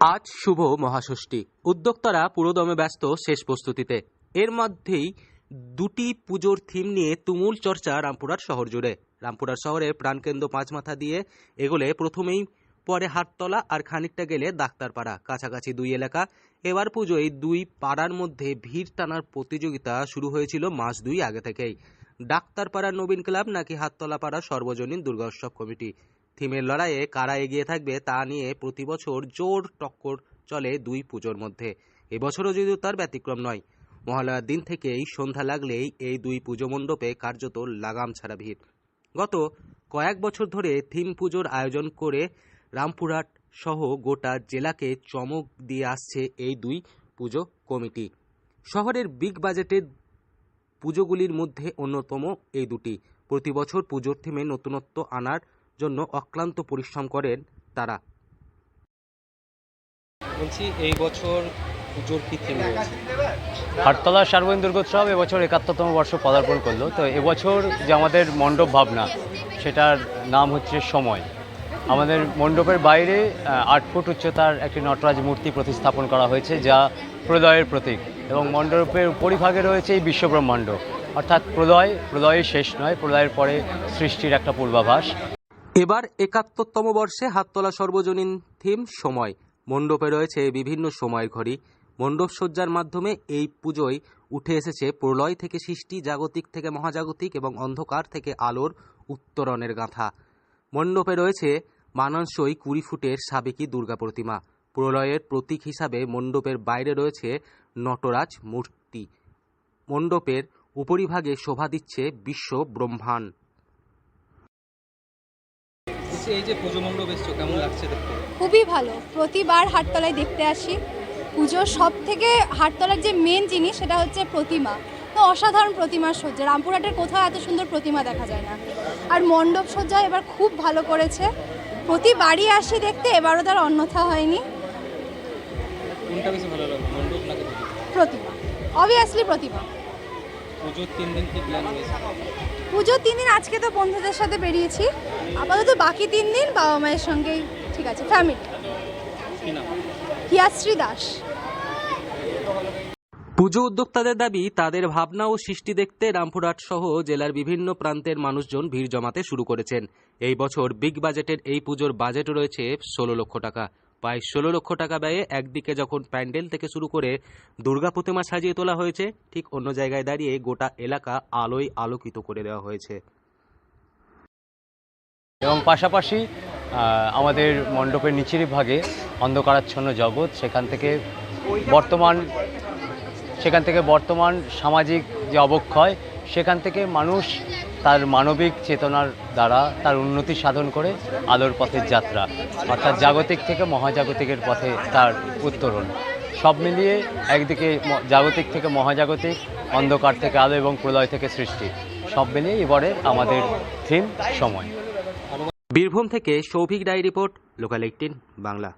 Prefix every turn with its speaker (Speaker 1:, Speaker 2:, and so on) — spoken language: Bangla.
Speaker 1: আজ শুভ মহাষষ্ঠী। উদ্যোক্তারা পুরোদমে ব্যস্ত শেষ প্রস্তুতিতে। এর মধ্যেই দুটি পুজোর থিম নিয়ে তুমুল চর্চা রামপুরহাট শহর জুড়ে। রামপুরহাট শহরের প্রাণকেন্দ্র পাঁচমাথা দিয়ে এগোলে প্রথমেই পরে হাটতলা আর খানিকটা গেলে ডাক্তারপাড়া, কাছাকাছি দুই এলাকা। এবার পুজোয় দুই পাড়ার মধ্যে ভিড় টানার প্রতিযোগিতা শুরু হয়েছিল মাস দুই আগে থেকেই। ডাক্তারপাড়ার নবীন ক্লাব নাকি হাটতলা পাড়ার সর্বজনীন দুর্গোৎসব কমিটি, থিমের লড়াইয়ে কারা এগিয়ে থাকবে তা নিয়ে প্রতি বছর জোর টক্কর চলে দুই পুজোর মধ্যে। এবছরও যদিও তার ব্যতিক্রম নয়। মহালয়ার দিন থেকেই সন্ধ্যা লাগলেই এই দুই পুজো মণ্ডপে কার্যত লাগাম ছাড়া ভিড়। গত কয়েক বছর ধরে থিম পুজোর আয়োজন করে রামপুরহাট সহ গোটা জেলাকে চমক দিয়ে আসছে এই দুই পুজো কমিটি। শহরের বিগ বাজেটের পুজোগুলির মধ্যে অন্যতম এই দুটি। প্রতি বছর পুজোর থিমে নতুনত্ব আনার জন্য অক্লান্ত পরিশ্রম করেন তারা।
Speaker 2: বলছি, এই বছর পুজোর কি থিম রয়েছে?
Speaker 3: হাটতলা সার্বজনীন দুর্গোৎসব এবছর ৭১তম বর্ষ পদার্পণ করলো। তো এবছর যে আমাদের মণ্ডপ ভাবনা, সেটার নাম হচ্ছে সময়। আমাদের মণ্ডপের বাইরে ৮ ফুট উচ্চতার একটি নটরাজ মূর্তি প্রতিস্থাপন করা হয়েছে, যা প্রলয়ের প্রতীক, এবং মণ্ডপের উপরিভাগে রয়েছে এই বিশ্বব্রহ্মাণ্ড, অর্থাৎ প্রলয় শেষ নয়, প্রলয়ের পরে সৃষ্টির একটা পূর্বাভাস।
Speaker 1: এবার ৭১তম বর্ষে হাটতলা সর্বজনীন থিম সময়। মণ্ডপে রয়েছে বিভিন্ন সময়ের ঘড়ি। মণ্ডপ সজ্জার মাধ্যমে এই পুজোয় উঠে এসেছে প্রলয় থেকে সৃষ্টি, জাগতিক থেকে মহাজাগতিক এবং অন্ধকার থেকে আলোর উত্তরণের গাঁথা। মণ্ডপে রয়েছে মানানসই ২০ ফুটের সাবেকি দুর্গা প্রতিমা। প্রলয়ের প্রতীক হিসাবে মণ্ডপের বাইরে রয়েছে নটরাজ মূর্তি। মণ্ডপের উপরিভাগে শোভা দিচ্ছে বিশ্ব ব্রহ্মাণ্ড।
Speaker 2: এই যে পুজো মণ্ডপ এসছো, কেমন লাগছে দেখতে?
Speaker 4: খুবই ভালো। প্রতিবার হাটতলায় দেখতে আসি। পুজোর সব থেকে হাটতলার যে মেন জিনিস সেটা হচ্ছে প্রতিমা। তো অসাধারণ প্রতিমার সজ্জা, রামপুরহাটের কোথাও এত সুন্দর প্রতিমা দেখা যায় না। আর মণ্ডপ সজ্জা এবার খুব ভালো করেছে। প্রতিবারই আসি দেখতে, এবারও তার অন্যথা হয়নি।
Speaker 2: কোনটা বেশি ভালো লাগলো, মণ্ডপ নাকি
Speaker 4: প্রতিমা? অবভিয়াসলি প্রতিমা।
Speaker 2: পুজোর ৩ দিন কি প্ল্যান হয়েছে?
Speaker 4: পুজোর ৩ দিন আজকে তো বন্ধুদের সাথে বেরিয়েছি, আপাতত বাকি ৩ দিন বাবা মায়ের সঙ্গেই ঠিক আছে, ফ্যামিলি।
Speaker 2: কি নাম?
Speaker 4: হিয়াশ্রী দাস।
Speaker 1: পুজো উদ্যোক্তাদের দাবি, তাদের ভাবনা ও সৃষ্টি দেখতে রামপুরহাট সহ জেলার বিভিন্ন প্রান্তের মানুষজন ভিড় জমাতে শুরু করেছেন। এই বছর বিগ বাজেটের এই পুজোর বাজেট রয়েছে ১৬ লক্ষ টাকা। প্রায় ১৬ লক্ষ টাকা ব্যয়ে একদিকে যখন প্যান্ডেল থেকে শুরু করে দুর্গা প্রতিমা সাজিয়ে তোলা হয়েছে, ঠিক অন্য জায়গায় দাঁড়িয়ে গোটা এলাকা আলোয় আলোকিত করে দেওয়া হয়েছে।
Speaker 3: এবং পাশাপাশি আমাদের মণ্ডপের নিচের ভাগে অন্ধকারাচ্ছন্ন জগৎ, সেখান থেকে বর্তমান সামাজিক যে অবক্ষয়, সেখান থেকে মানুষ তার মানবিক চেতনার দ্বারা তার উন্নতি সাধন করে আলোর পথের যাত্রা, অর্থাৎ জাগতিক থেকে মহাজাগতিকের পথে তার উত্তরণ। সব মিলিয়ে একদিকে জাগতিক থেকে মহাজাগতিক, অন্ধকার থেকে আলো এবং প্রলয় থেকে সৃষ্টি, সব মিলিয়ে এবারে আমাদের থিম সময়।
Speaker 1: বীরভূম থেকে সৌভিক রায় রিপোর্ট, লোকাল ১৮ বাংলা।